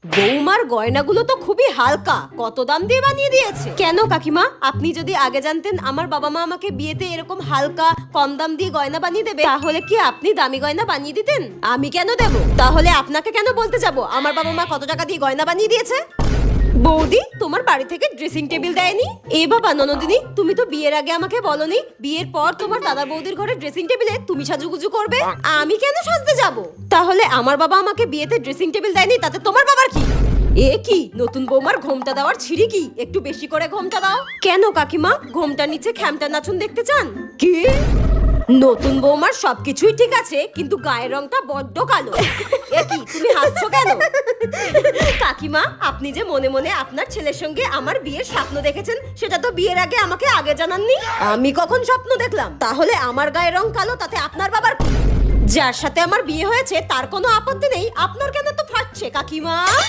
বৌমার গয়নাগুলো তো খুবই হালকা, কত দাম দিয়ে বানিয়ে দিয়েছে? কেন কাকিমা, আপনি যদি আগে জানতেন আমার বাবা মা আমাকে বিয়েতে এরকম হালকা কম দাম দিয়ে গয়না বানিয়ে দেবে, তাহলে কি আপনি দামি গয়না বানিয়ে দিতেন? আমি কেন দেব? তাহলে আপনাকে কেন বলতে যাব আমার বাবা মা কত টাকা দিয়ে গয়না বানিয়ে দিয়েছে? বৌদি, তোমার বাড়ি থেকে ড্রেসিং টেবিল দেয়নি? এ বাবা ননদিনী, তুমি তো বিয়ের আগে আমাকে বলনি বিয়ের পর তোমার দাদা বৌদির ঘরে ড্রেসিং টেবিলে তুমি সাজুগুজু করবে। আমি কেন সাজতে যাব? তাহলে আমার বাবা আমাকে বিয়েতে ড্রেসিং টেবিল দেয়নি, তাতে তোমার বাবার কি? এ কি নতুন বৌমার ঘোমটা দেওয়ার ছিঁড়ি কি? একটু বেশি করে ঘোমটা দাও। কেন কাকিমা, ঘোমটার নিচে খ্যামটা নাচুন দেখতে চান কি? নতুন বৌমার সবকিছুই ঠিক আছে, কিন্তু গায়ের রংটা বড্ড কালো। এ কি, তুমি হাসছো কেন? কাকিমা, আপনি যে মনে মনে আপনার ছেলের সঙ্গে আমার বিয়ের স্বপ্ন দেখেছেন, সেটা তো বিয়ের আগে আমাকে আগে জানাননি। আমি কখন স্বপ্ন দেখলাম? তাহলে আমার গায়ের রং কালো, তাতে আপনার বাবার কি? যার সাথে আমার বিয়ে হয়েছে তার কোনো আপত্তি নেই, আপনার কেন তো ফাটছে কাকিমা?